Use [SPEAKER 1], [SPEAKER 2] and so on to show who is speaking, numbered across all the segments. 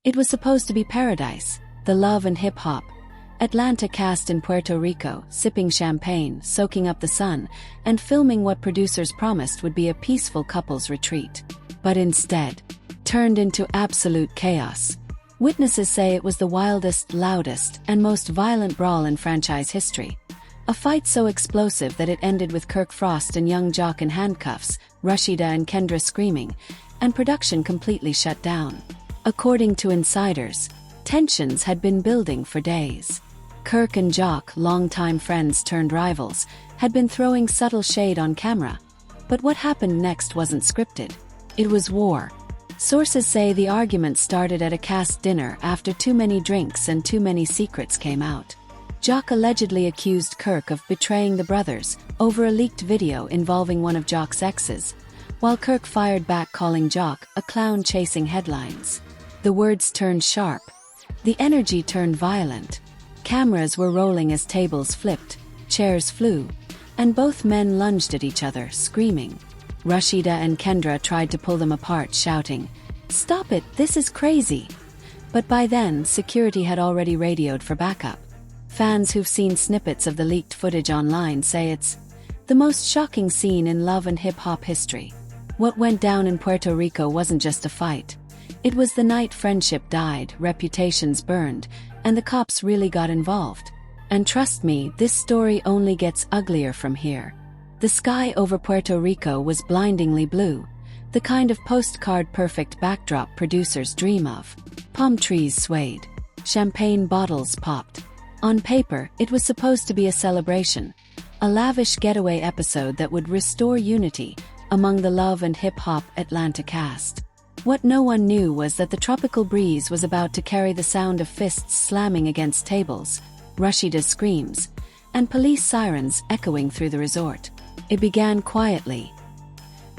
[SPEAKER 1] It was supposed to be paradise, the love and hip-hop. Atlanta cast in Puerto Rico, sipping champagne, soaking up the sun, and filming what producers promised would be a peaceful couples retreat. But instead, turned into absolute chaos. Witnesses say it was the wildest, loudest, and most violent brawl in franchise history. A fight so explosive that it ended with Kirk Frost and young Joc in handcuffs, Rasheeda and Kendra screaming, and production completely shut down. According to insiders, tensions had been building for days. Kirk and Joc, longtime friends turned rivals, had been throwing subtle shade on camera. But what happened next wasn't scripted. It was war. Sources say the argument started at a cast dinner after too many drinks and too many secrets came out. Joc allegedly accused Kirk of betraying the brothers over a leaked video involving one of Joc's exes, while Kirk fired back calling Joc a clown chasing headlines. The words turned sharp. The energy turned violent. Cameras were rolling as tables flipped, chairs flew, and both men lunged at each other, screaming. Rasheeda and Kendra tried to pull them apart, shouting, "Stop it, this is crazy!" But by then, security had already radioed for backup. Fans who've seen snippets of the leaked footage online say it's the most shocking scene in love and hip-hop history. What went down in Puerto Rico wasn't just a fight. It was the night friendship died, reputations burned, and the cops really got involved. And trust me, this story only gets uglier from here. The sky over Puerto Rico was blindingly blue, the kind of postcard-perfect backdrop producers dream of. Palm trees swayed. Champagne bottles popped. On paper, it was supposed to be a celebration, a lavish getaway episode that would restore unity among the love and hip-hop Atlanta cast. What no one knew was that the tropical breeze was about to carry the sound of fists slamming against tables, Rasheeda's screams, and police sirens echoing through the resort. It began quietly.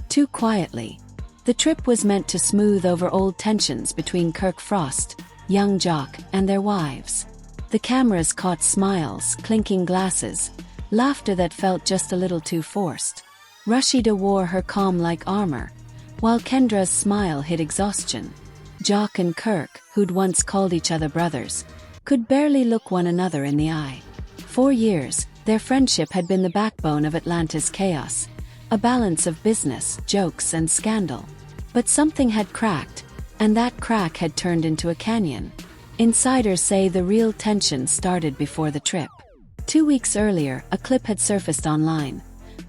[SPEAKER 1] Too quietly. The trip was meant to smooth over old tensions between Kirk Frost, young Joc, and their wives. The cameras caught smiles, clinking glasses, laughter that felt just a little too forced. Rasheeda wore her calm like armor, while Kendra's smile hid exhaustion. Joc and Kirk, who'd once called each other brothers, could barely look one another in the eye. 4 years, their friendship had been the backbone of Atlanta's chaos, a balance of business, jokes, and scandal. But something had cracked, and that crack had turned into a canyon. Insiders say the real tension started before the trip. 2 weeks earlier, a clip had surfaced online.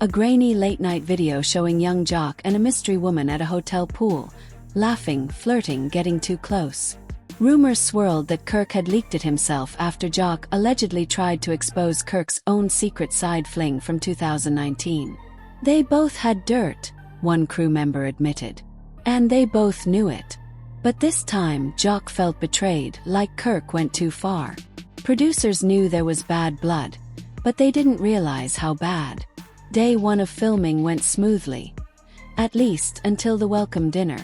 [SPEAKER 1] A grainy late-night video showing young Joc and a mystery woman at a hotel pool, laughing, flirting, getting too close. Rumors swirled that Kirk had leaked it himself after Joc allegedly tried to expose Kirk's own secret side fling from 2019. They both had dirt, one crew member admitted. And they both knew it. But this time, Joc felt betrayed, like Kirk went too far. Producers knew there was bad blood, but they didn't realize how bad. Day 1 of filming went smoothly. At least, until the welcome dinner.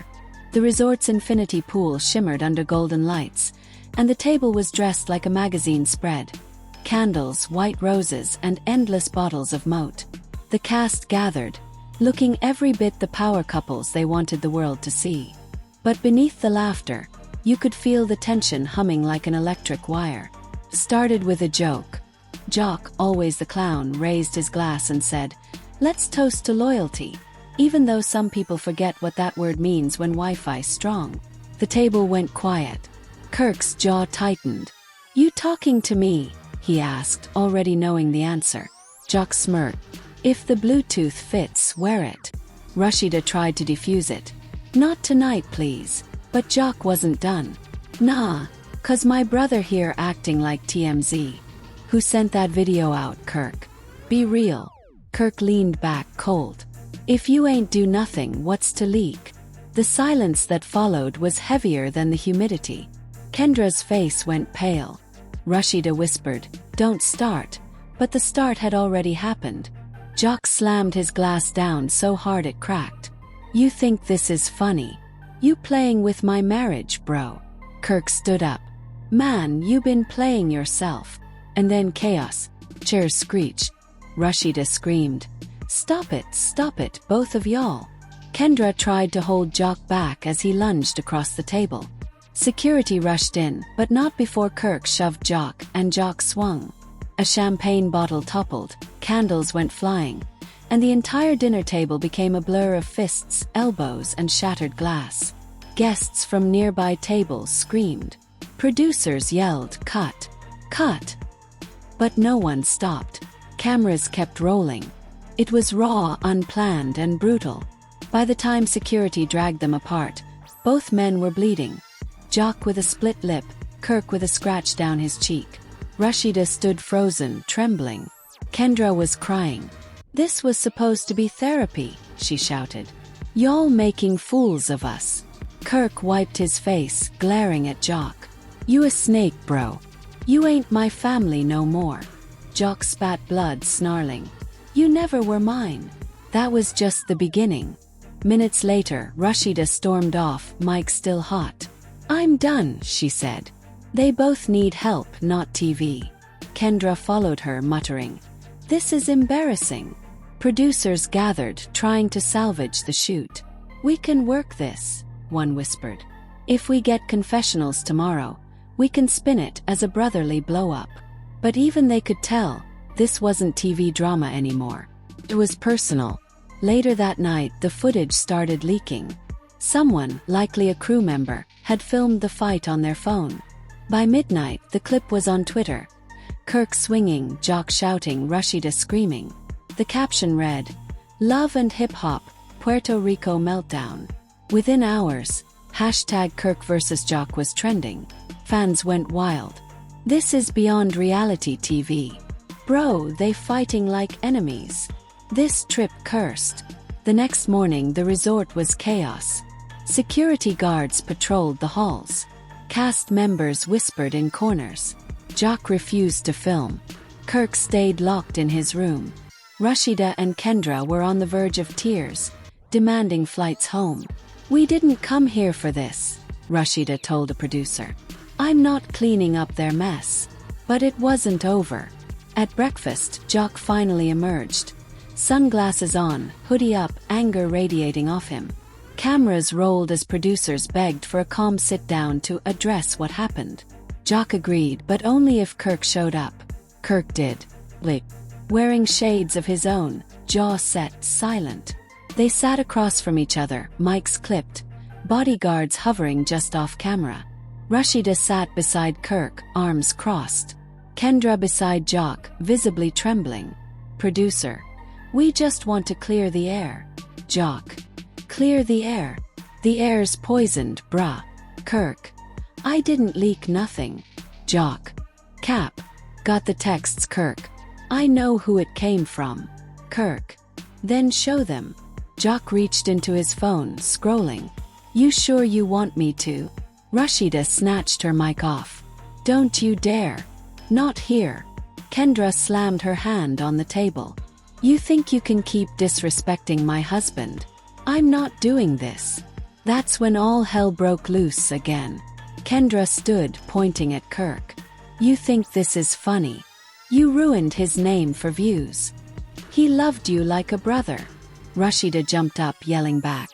[SPEAKER 1] The resort's infinity pool shimmered under golden lights, and the table was dressed like a magazine spread. Candles, white roses, and endless bottles of moat. The cast gathered, looking every bit the power couples they wanted the world to see. But beneath the laughter, you could feel the tension humming like an electric wire. Started with a joke. Joc, always the clown, raised his glass and said, "Let's toast to loyalty," even though some people forget what that word means when Wi-Fi's strong. The table went quiet. Kirk's jaw tightened. "You talking to me?" he asked, already knowing the answer. Joc smirked. "If the Bluetooth fits, wear it." Rasheeda tried to defuse it. "Not tonight, please." But Joc wasn't done. "Nah, 'cause my brother here acting like TMZ." "Who sent that video out, Kirk? Be real." Kirk leaned back, cold. "If you ain't do nothing, what's to leak?" The silence that followed was heavier than the humidity. Kendra's face went pale. Rasheeda whispered, "Don't start," but the start had already happened. Joc slammed his glass down so hard it cracked. "You think this is funny? You playing with my marriage, bro." Kirk stood up. "Man, you been playing yourself." And then chaos. Chairs screeched. Rasheeda screamed, stop it, both of y'all." Kendra tried to hold Joc back as he lunged across the table. Security rushed in, but not before Kirk shoved Joc, and Joc swung. A champagne bottle toppled, candles went flying, and the entire dinner table became a blur of fists, elbows, and shattered glass. Guests from nearby tables screamed. Producers yelled, "Cut! Cut!" But no one stopped. Cameras kept rolling. It was raw, unplanned, and brutal. By the time security dragged them apart, both men were bleeding. Joc with a split lip, Kirk with a scratch down his cheek. Rasheeda stood frozen, trembling. Kendra was crying. "This was supposed to be therapy," she shouted. "Y'all making fools of us." Kirk wiped his face, glaring at Joc. "You a snake, bro. You ain't my family no more." Joc spat blood, snarling. "You never were mine." That was just the beginning. Minutes later, Rasheeda stormed off, mic still hot. "I'm done," she said. "They both need help, not TV." Kendra followed her, muttering, "This is embarrassing." Producers gathered, trying to salvage the shoot. "We can work this," one whispered. "If we get confessionals tomorrow, we can spin it as a brotherly blow-up." But even they could tell, this wasn't TV drama anymore. It was personal. Later that night, the footage started leaking. Someone, likely a crew member, had filmed the fight on their phone. By midnight, the clip was on Twitter. Kirk swinging, Joc shouting, Rasheeda screaming. The caption read, "Love and Hip Hop, Puerto Rico Meltdown." Within hours, #Kirk vs. Joc was trending. Fans went wild. "This is beyond reality TV. Bro, they fighting like enemies. This trip cursed." The next morning, the resort was chaos. Security guards patrolled the halls. Cast members whispered in corners. Joc refused to film. Kirk stayed locked in his room. Rasheeda and Kendra were on the verge of tears, demanding flights home. "We didn't come here for this," Rasheeda told a producer. "I'm not cleaning up their mess." But it wasn't over. At breakfast, Joc finally emerged. Sunglasses on, hoodie up, anger radiating off him. Cameras rolled as producers begged for a calm sit-down to address what happened. Joc agreed, but only if Kirk showed up. Kirk did. Blip. Wearing shades of his own, jaw set, silent. They sat across from each other, mics clipped, bodyguards hovering just off camera. Rasheeda sat beside Kirk, arms crossed. Kendra beside Joc, visibly trembling. Producer: "We just want to clear the air." Joc: "Clear the air? The air's poisoned, bruh." Kirk: "I didn't leak nothing." Joc: "Cap. Got the texts, Kirk. I know who it came from." Kirk: "Then show them." Joc reached into his phone, scrolling. "You sure you want me to?" Rasheeda snatched her mic off. "Don't you dare. Not here." Kendra slammed her hand on the table. "You think you can keep disrespecting my husband? I'm not doing this." That's when all hell broke loose again. Kendra stood, pointing at Kirk. "You think this is funny? You ruined his name for views. He loved you like a brother." Rasheeda jumped up, yelling back,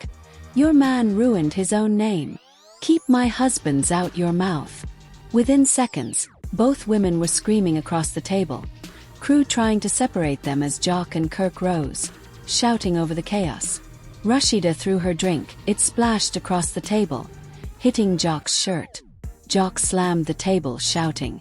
[SPEAKER 1] "Your man ruined his own name. Keep my husband's out your mouth." Within seconds, both women were screaming across the table. Crew trying to separate them as Joc and Kirk rose, shouting over the chaos. Rasheeda threw her drink, it splashed across the table, hitting Joc's shirt. Joc slammed the table, shouting,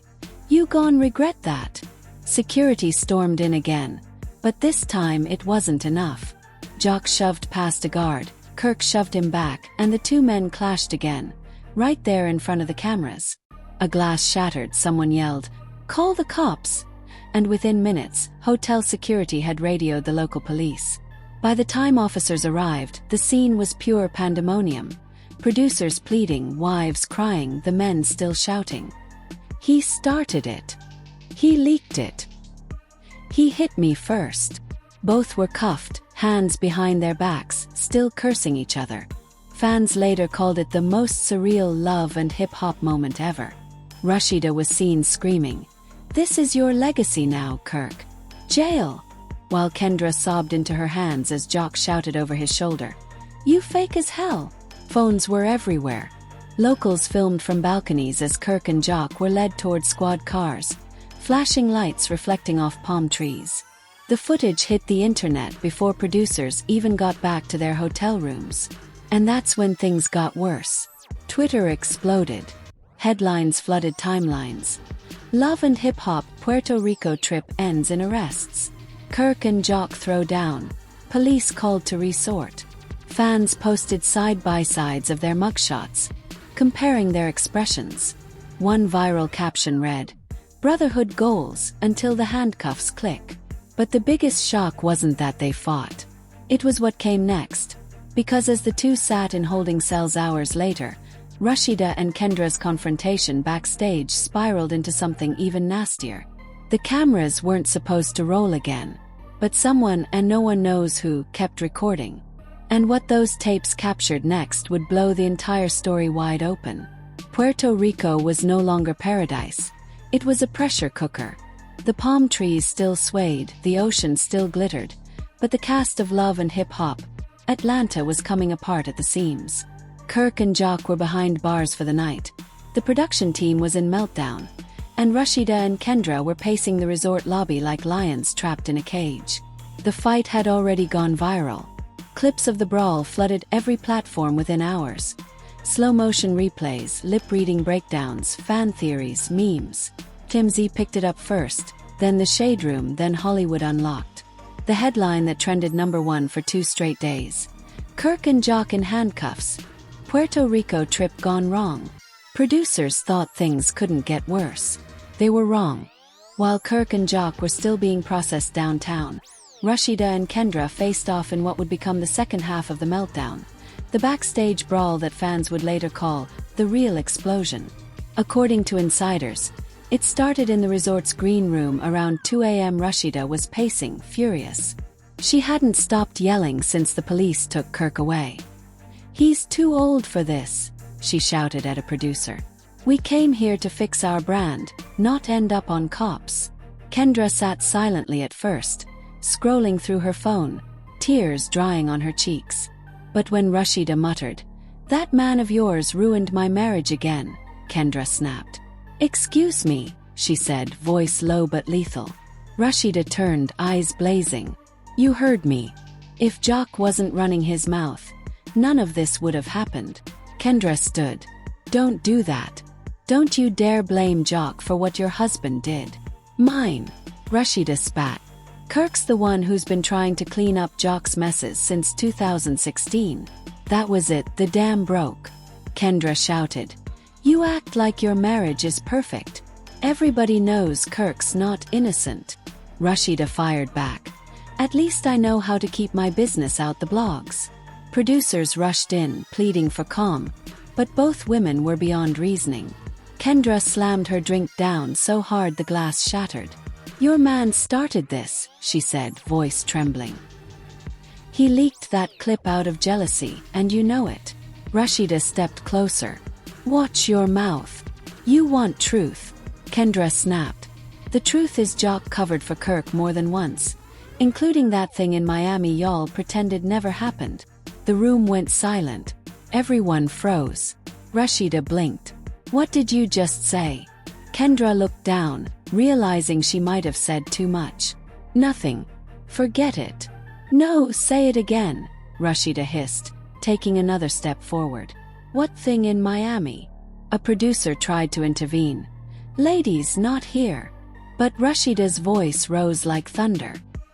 [SPEAKER 1] "You gon' regret that." Security stormed in again, but this time it wasn't enough. Joc shoved past a guard, Kirk shoved him back, and the two men clashed again, right there in front of the cameras. A glass shattered, someone yelled, "Call the cops!" And within minutes, hotel security had radioed the local police. By the time officers arrived, the scene was pure pandemonium. Producers pleading, wives crying, the men still shouting. "He started it. He leaked it. He hit me first." Both were cuffed, hands behind their backs, still cursing each other. Fans later called it the most surreal love and hip-hop moment ever. Rasheeda was seen screaming, "This is your legacy now, Kirk. Jail!" While Kendra sobbed into her hands as Joc shouted over his shoulder, "You fake as hell." Phones were everywhere. Locals filmed from balconies as Kirk and Joc were led toward squad cars, flashing lights reflecting off palm trees. The footage hit the internet before producers even got back to their hotel rooms. And that's when things got worse. Twitter exploded. Headlines flooded timelines. Love and hip-hop Puerto Rico trip ends in arrests. Kirk and Joc throw down. Police called to resort. Fans posted side-by-sides of their mugshots, comparing their expressions. One viral caption read, "Brotherhood goals until the handcuffs click." But the biggest shock wasn't that they fought. It was what came next. Because as the two sat in holding cells hours later, Rasheeda and Kendra's confrontation backstage spiraled into something even nastier. The cameras weren't supposed to roll again, but someone, and no one knows who, kept recording. And what those tapes captured next would blow the entire story wide open. Puerto Rico was no longer paradise. It was a pressure cooker. The palm trees still swayed, the ocean still glittered, but the cast of Love and Hip Hop, Atlanta was coming apart at the seams. Kirk and Joc were behind bars for the night. The production team was in meltdown, and Rasheeda and Kendra were pacing the resort lobby like lions trapped in a cage. The fight had already gone viral. Clips of the brawl flooded every platform within hours. Slow-motion replays, lip-reading breakdowns, fan theories, memes. TMZ picked it up first, then The Shade Room, then Hollywood Unlocked. The headline that trended #1 for 2 straight days. Kirk and Joc in handcuffs. Puerto Rico trip gone wrong. Producers thought things couldn't get worse. They were wrong. While Kirk and Joc were still being processed downtown, Rasheeda and Kendra faced off in what would become the second half of the meltdown. The backstage brawl that fans would later call the real explosion. According to insiders, it started in the resort's green room around 2 a.m. Rasheeda was pacing, furious. She hadn't stopped yelling since the police took Kirk away. "He's too old for this," she shouted at a producer. "We came here to fix our brand, not end up on cops." Kendra sat silently at first, scrolling through her phone, tears drying on her cheeks. But when Rasheeda muttered, "That man of yours ruined my marriage again," Kendra snapped. "Excuse me," she said, voice low but lethal. Rasheeda turned, eyes blazing. "You heard me. If Joc wasn't running his mouth, none of this would have happened." Kendra stood. "Don't do that. Don't you dare blame Joc for what your husband did." "Mine," Rasheeda spat. "Kirk's the one who's been trying to clean up Joc's messes since 2016. That was it, the dam broke." Kendra shouted. "You act like your marriage is perfect. Everybody knows Kirk's not innocent." Rasheeda fired back. "At least I know how to keep my business out the blogs." Producers rushed in, pleading for calm, but both women were beyond reasoning. Kendra slammed her drink down so hard the glass shattered. "Your man started this," she said, voice trembling. "He leaked that clip out of jealousy, and you know it." Rasheeda stepped closer. "Watch your mouth. You want truth." Kendra snapped. "The truth is Joc covered for Kirk more than once, including that thing in Miami y'all pretended never happened." The room went silent. Everyone froze. Rasheeda blinked. "What did you just say?" Kendra looked down, realizing she might have said too much. "Nothing. Forget it." "No, say it again," Rasheeda hissed, taking another step forward. "What thing in Miami?" A producer tried to intervene. "Ladies, not here." But Rasheeda's voice rose like thunder.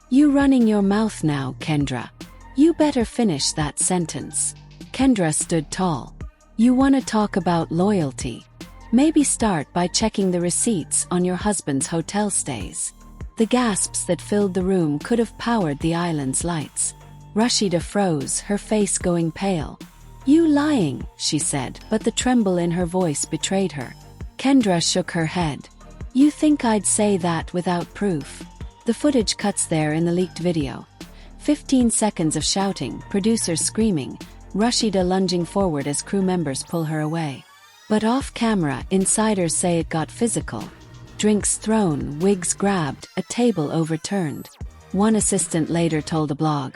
[SPEAKER 1] "You running your mouth now, Kendra. You better finish that sentence." Kendra stood tall. "You want to talk about loyalty? Maybe start by checking the receipts on your husband's hotel stays." The gasps that filled the room could have powered the island's lights. Rasheeda froze, her face going pale. "You lying," she said, but the tremble in her voice betrayed her. Kendra shook her head. "You think I'd say that without proof?" The footage cuts there in the leaked video. 15 seconds of shouting, producers screaming, Rasheeda lunging forward as crew members pull her away. But off-camera, insiders say it got physical. Drinks thrown, wigs grabbed, a table overturned. One assistant later told a blog,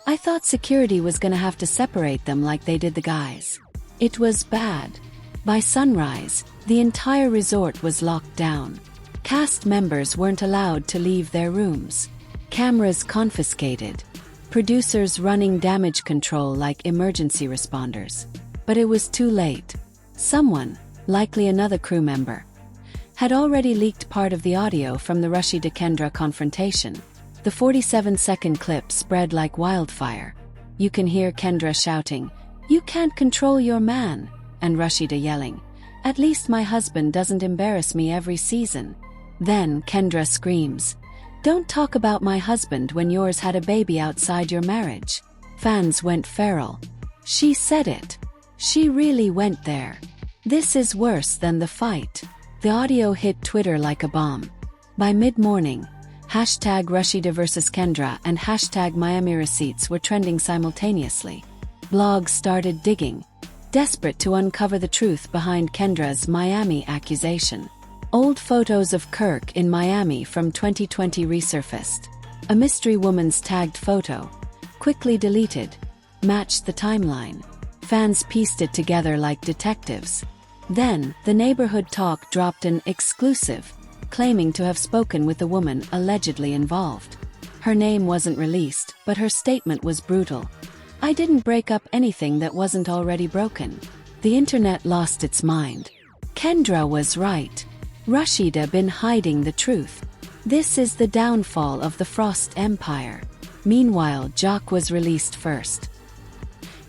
[SPEAKER 1] "I thought security was gonna have to separate them like they did the guys. It was bad." By sunrise, the entire resort was locked down. Cast members weren't allowed to leave their rooms. Cameras confiscated. Producers running damage control like emergency responders. But it was too late. Someone, likely another crew member, had already leaked part of the audio from the Rasheeda Kendra confrontation. The 47-second clip spread like wildfire. You can hear Kendra shouting, "You can't control your man," and Rasheeda yelling, "At least my husband doesn't embarrass me every season." Then Kendra screams, "Don't talk about my husband when yours had a baby outside your marriage." Fans went feral. She said it. She really went there. This is worse than the fight. The audio hit Twitter like a bomb. By mid-morning, hashtag Rasheeda vs. Kendra and hashtag Miami Receipts were trending simultaneously. Blogs started digging, desperate to uncover the truth behind Kendra's Miami accusation. Old photos of Kirk in Miami from 2020 resurfaced. A mystery woman's tagged photo, quickly deleted, matched the timeline. Fans pieced it together like detectives. Then, the neighborhood talk dropped an exclusive, claiming to have spoken with the woman allegedly involved. Her name wasn't released, but her statement was brutal. "I didn't break up anything that wasn't already broken." The internet lost its mind. Kendra was right. Rasheeda been hiding the truth. This is the downfall of the Frost Empire. Meanwhile, Joc was released first.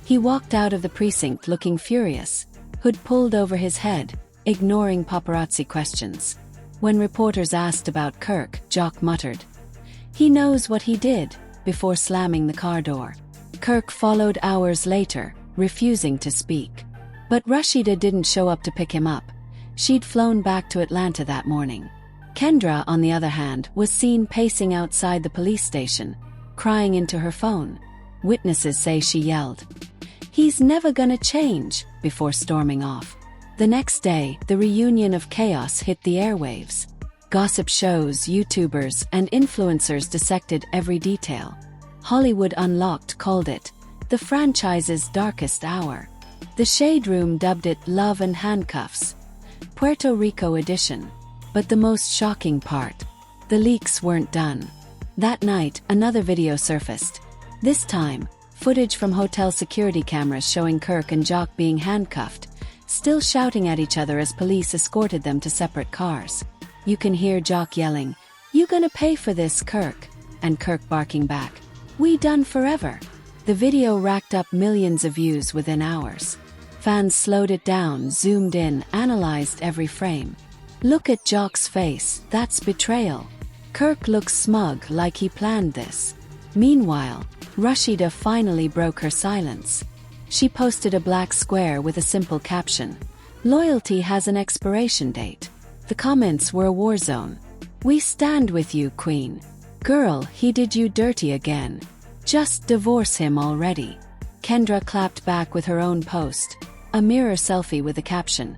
[SPEAKER 1] He walked out of the precinct looking furious, hood pulled over his head, ignoring paparazzi questions. When reporters asked about Kirk, Joc muttered, "He knows what he did," before slamming the car door. Kirk followed hours later, refusing to speak. But Rasheeda didn't show up to pick him up. She'd flown back to Atlanta that morning. Kendra, on the other hand, was seen pacing outside the police station, crying into her phone. Witnesses say she yelled, "He's never gonna change," before storming off. The next day, the reunion of chaos hit the airwaves. Gossip shows, YouTubers, and influencers dissected every detail. Hollywood Unlocked called it the franchise's darkest hour. The Shade Room dubbed it Love and Handcuffs, Puerto Rico edition. But the most shocking part, the leaks weren't done. That night, another video surfaced. This time, footage from hotel security cameras showing Kirk and Joc being handcuffed, still shouting at each other as police escorted them to separate cars. You can hear Joc yelling, "You gonna pay for this, Kirk?" and Kirk barking back, "We done forever." The video racked up millions of views within hours. Fans slowed it down, zoomed in, analyzed every frame. Look at Joc's face, that's betrayal. Kirk looks smug, like he planned this. Meanwhile, Rasheeda finally broke her silence. She posted a black square with a simple caption, "Loyalty has an expiration date." The comments were a war zone. "We stand with you, Queen. Girl, he did you dirty again. Just divorce him already." Kendra clapped back with her own post, a mirror selfie with the caption,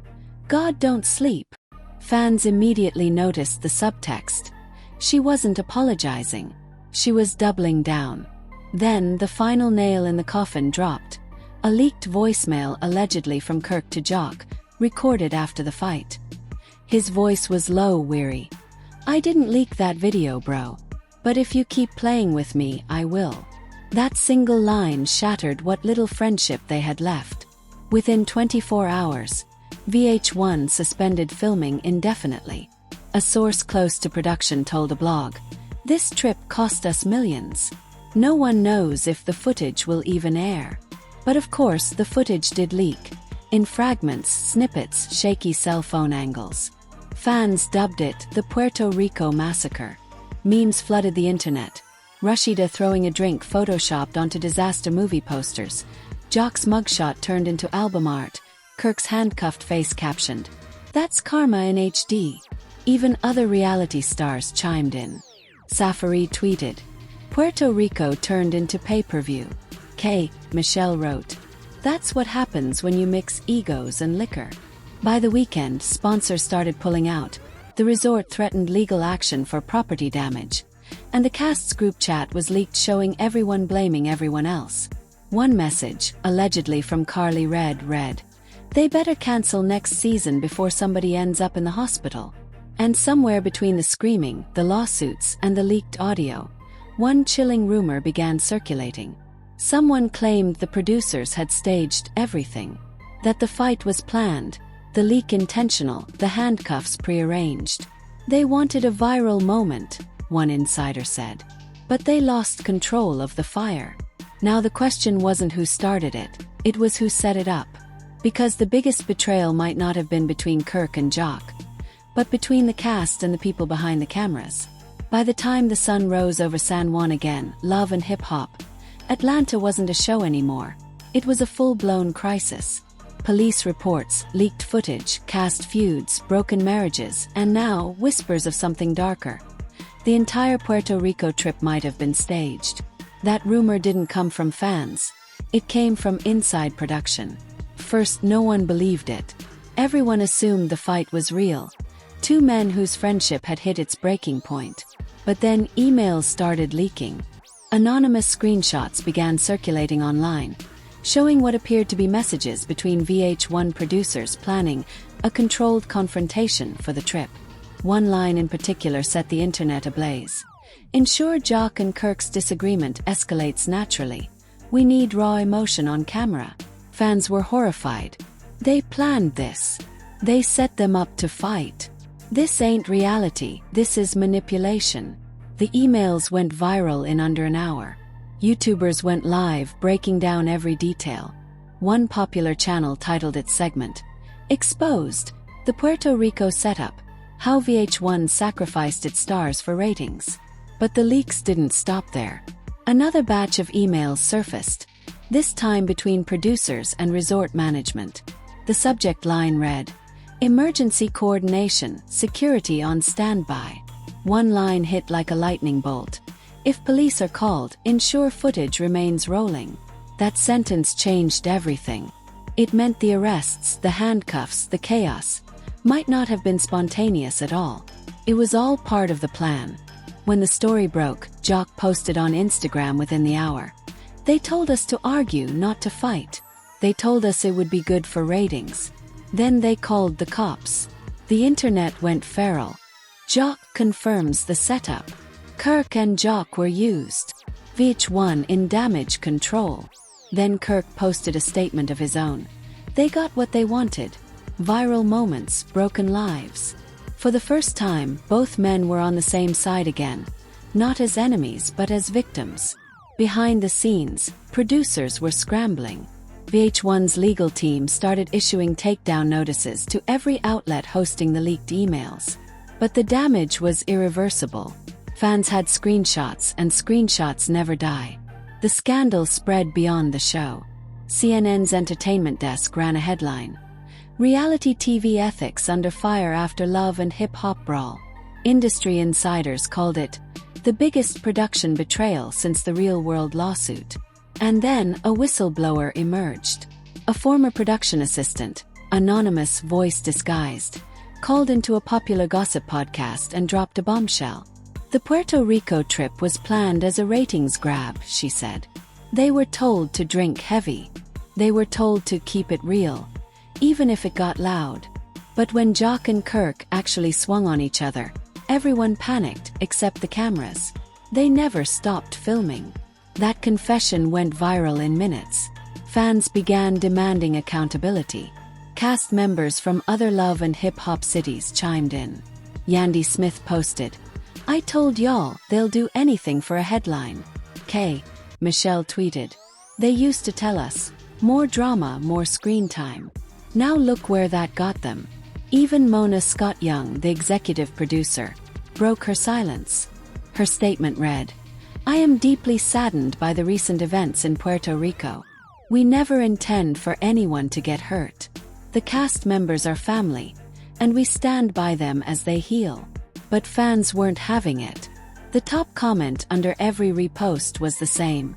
[SPEAKER 1] "God don't sleep." Fans immediately noticed the subtext. She wasn't apologizing. She was doubling down. Then the final nail in the coffin dropped. A leaked voicemail allegedly from Kirk to Joc, recorded after the fight. His voice was low, weary. "I didn't leak that video, bro. But if you keep playing with me, I will." That single line shattered what little friendship they had left. Within 24 hours, VH1 suspended filming indefinitely. A source close to production told a blog, "This trip cost us millions. No one knows if the footage will even air." But of course the footage did leak. In fragments, snippets, shaky cell phone angles. Fans dubbed it the Puerto Rico Massacre. Memes flooded the internet. Rasheeda throwing a drink photoshopped onto disaster movie posters. Joc's mugshot turned into album art. Kirk's handcuffed face captioned, "That's karma in HD." Even other reality stars chimed in. Safari tweeted, "Puerto Rico turned into pay-per-view." Michelle wrote, "That's what happens when you mix egos and liquor." By the weekend, sponsors started pulling out. The resort threatened legal action for property damage. And the cast's group chat was leaked showing everyone blaming everyone else. One message, allegedly from Carly read, They better cancel next season before somebody ends up in the hospital. And somewhere between the screaming, the lawsuits, and the leaked audio, one chilling rumor began circulating. Someone claimed the producers had staged everything. That the fight was planned, the leak intentional, the handcuffs prearranged. They wanted a viral moment, one insider said. But they lost control of the fire. Now the question wasn't who started it, it was who set it up. Because the biggest betrayal might not have been between Kirk and Joc, but between the cast and the people behind the cameras. By the time the sun rose over San Juan again, love and hip-hop, Atlanta wasn't a show anymore. It was a full-blown crisis. Police reports, leaked footage, cast feuds, broken marriages, and now, whispers of something darker. The entire Puerto Rico trip might have been staged. That rumor didn't come from fans. It came from inside production. First, no one believed it. Everyone assumed the fight was real. Two men whose friendship had hit its breaking point. But then emails started leaking. Anonymous screenshots began circulating online, showing what appeared to be messages between VH1 producers planning a controlled confrontation for the trip. One line in particular set the internet ablaze. Ensure Joc and Kirk's disagreement escalates naturally. We need raw emotion on camera. Fans were horrified. They planned this. They set them up to fight. This ain't reality, this is manipulation. The emails went viral in under an hour. YouTubers went live, breaking down every detail. One popular channel titled its segment, "Exposed, the Puerto Rico Setup, How VH1 Sacrificed Its Stars for Ratings." But the leaks didn't stop there. Another batch of emails surfaced, this time between producers and resort management. The subject line read, "Emergency coordination, security on standby." One line hit like a lightning bolt. "If police are called, ensure footage remains rolling." That sentence changed everything. It meant the arrests, the handcuffs, the chaos might not have been spontaneous at all. It was all part of the plan. When the story broke, Joc posted on Instagram within the hour. "They told us to argue, not to fight. They told us it would be good for ratings. Then they called the cops." The internet went feral. Joc confirms the setup. Kirk and Joc were used. VH1 in damage control. Then Kirk posted a statement of his own. They got what they wanted. Viral moments, broken lives. For the first time, both men were on the same side again. Not as enemies but as victims. Behind the scenes, producers were scrambling. VH1's legal team started issuing takedown notices to every outlet hosting the leaked emails. But the damage was irreversible. Fans had screenshots, and screenshots never die. The scandal spread beyond the show. CNN's entertainment desk ran a headline, "Reality TV Ethics Under Fire After Love and Hip-Hop Brawl." Industry insiders called it the biggest production betrayal since the Real World lawsuit. And then a whistleblower emerged. A former production assistant, anonymous, voice disguised, called into a popular gossip podcast and dropped a bombshell. The Puerto Rico trip was planned as a ratings grab, she said. They were told to drink heavy. They were told to keep it real, even if it got loud. But when Joc and Kirk actually swung on each other, everyone panicked except the cameras. They never stopped filming. That confession went viral in minutes. Fans began demanding accountability. Cast members from other love and hip-hop cities chimed in. Yandy Smith posted, "I told y'all they'll do anything for a headline." Michelle tweeted, "They used to tell us, more drama, more screen time. Now look where that got them." Even Mona Scott Young, the executive producer, broke her silence. Her statement read, "I am deeply saddened by the recent events in Puerto Rico. We never intend for anyone to get hurt. The cast members are family, and we stand by them as they heal." But fans weren't having it. The top comment under every repost was the same.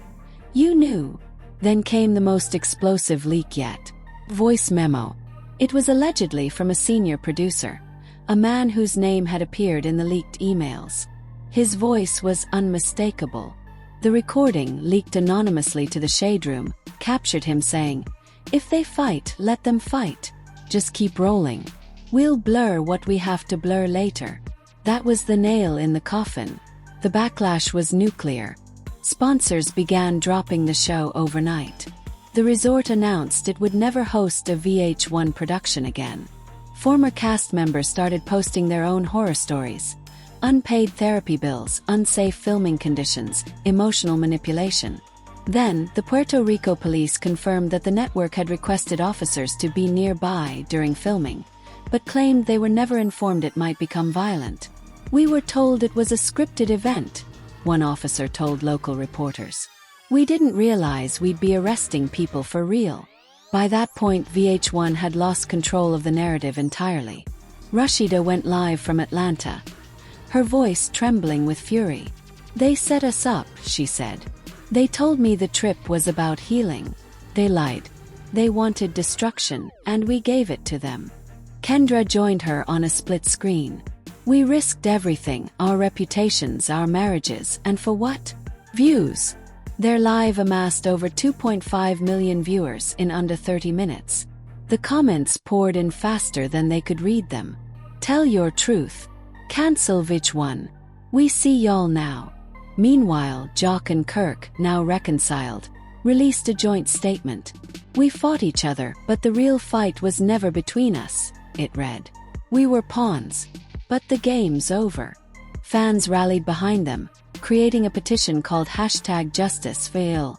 [SPEAKER 1] "You knew." Then came the most explosive leak yet. Voice memo. It was allegedly from a senior producer, a man whose name had appeared in the leaked emails. His voice was unmistakable. The recording, leaked anonymously to the Shade Room, captured him saying, If they fight, let them fight. Just keep rolling. We'll blur what we have to blur later. That was the nail in the coffin. The backlash was nuclear. Sponsors began dropping the show overnight. The resort announced it would never host a VH1 production again. Former cast members started posting their own horror stories. Unpaid therapy bills, unsafe filming conditions, emotional manipulation. Then, the Puerto Rico police confirmed that the network had requested officers to be nearby during filming, but claimed they were never informed it might become violent. "We were told it was a scripted event," one officer told local reporters. "We didn't realize we'd be arresting people for real." By that point, VH1 had lost control of the narrative entirely. Rasheeda went live from Atlanta, her voice trembling with fury. "They set us up," she said. "They told me the trip was about healing. They lied. They wanted destruction, and we gave it to them." Kendra joined her on a split screen. "We risked everything, our reputations, our marriages, and for what? Views." Their live amassed over 2.5 million viewers in under 30 minutes. The comments poured in faster than they could read them. "Tell your truth. Cancel VH1. We see y'all now." Meanwhile, Joc and Kirk, now reconciled, released a joint statement. "We fought each other, but the real fight was never between us," it read. "We were pawns. But the game's over." Fans rallied behind them, creating a petition called #JusticeForIll,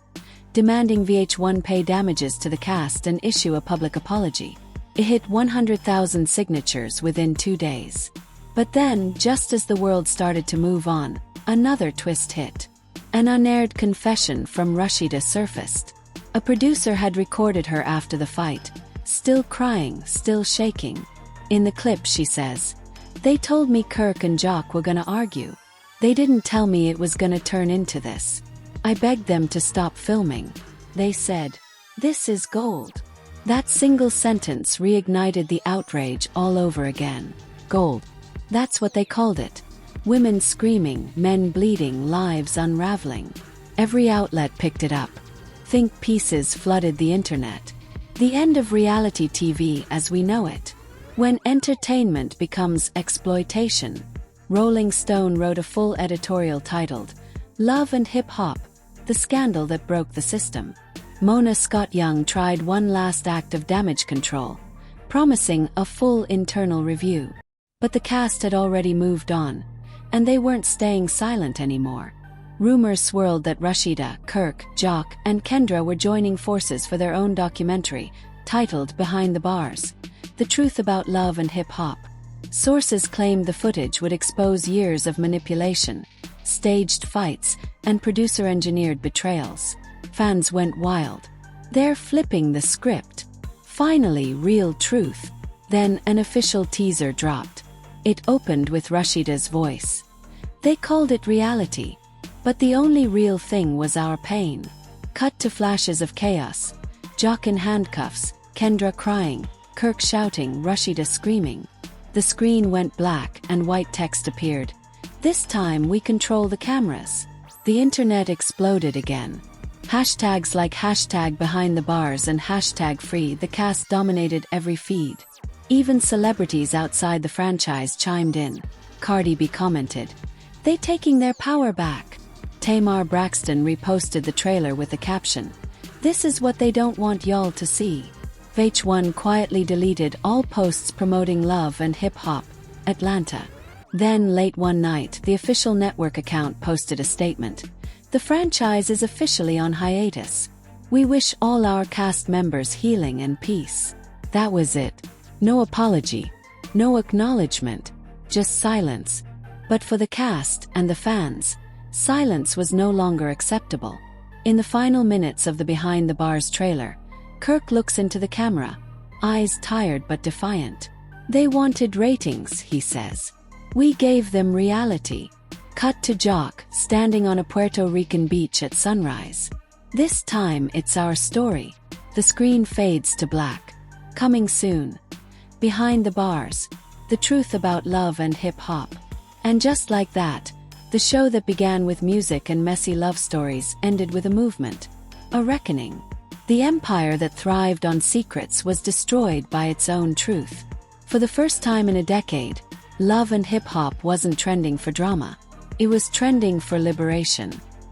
[SPEAKER 1] demanding VH1 pay damages to the cast and issue a public apology. It hit 100,000 signatures within 2 days. But then, just as the world started to move on, another twist hit. An unaired confession from Rasheeda surfaced. A producer had recorded her after the fight, still crying, still shaking. In the clip she says, "They told me Kirk and Joc were gonna argue. They didn't tell me it was gonna turn into this. I begged them to stop filming. They said, 'This is gold.'" That single sentence reignited the outrage all over again. Gold. That's what they called it. Women screaming, men bleeding, lives unraveling. Every outlet picked it up. Think pieces flooded the internet. The end of reality TV as we know it. When entertainment becomes exploitation. Rolling Stone wrote a full editorial titled, "Love and Hip Hop, the Scandal That Broke the System." Mona Scott Young tried one last act of damage control, promising a full internal review. But the cast had already moved on, and they weren't staying silent anymore. Rumors swirled that Rasheeda, Kirk, Joc, and Kendra were joining forces for their own documentary, titled Behind the Bars: The Truth About Love and Hip Hop. Sources claimed the footage would expose years of manipulation, staged fights, and producer-engineered betrayals. Fans went wild. "They're flipping the script. Finally, real truth." Then an official teaser dropped. It opened with Rasheeda's voice. "They called it reality. But the only real thing was our pain." Cut to flashes of chaos. Joc in handcuffs, Kendra crying, Kirk shouting, Rasheeda screaming. The screen went black and white text appeared. "This time we control the cameras." The internet exploded again. Hashtags like #BehindTheBars and #free the cast dominated every feed. Even celebrities outside the franchise chimed in. Cardi B commented, "They taking their power back." Tamar Braxton reposted the trailer with the caption, "This is what they don't want y'all to see." VH1 quietly deleted all posts promoting Love and Hip Hop, Atlanta. Then late one night, the official network account posted a statement. "The franchise is officially on hiatus. We wish all our cast members healing and peace." That was it. No apology, no acknowledgement, just silence. But for the cast and the fans, silence was no longer acceptable. In the final minutes of the Behind the Bars trailer, Kirk looks into the camera, eyes tired but defiant. "They wanted ratings," he says. "We gave them reality." Cut to Joc, standing on a Puerto Rican beach at sunrise. "This time it's our story." The screen fades to black. Coming soon. Behind the Bars: The Truth About Love and Hip Hop. And just like that, the show that began with music and messy love stories ended with a movement. A reckoning. The empire that thrived on secrets was destroyed by its own truth. For the first time in a decade, love and hip-hop wasn't trending for drama. It was trending for liberation.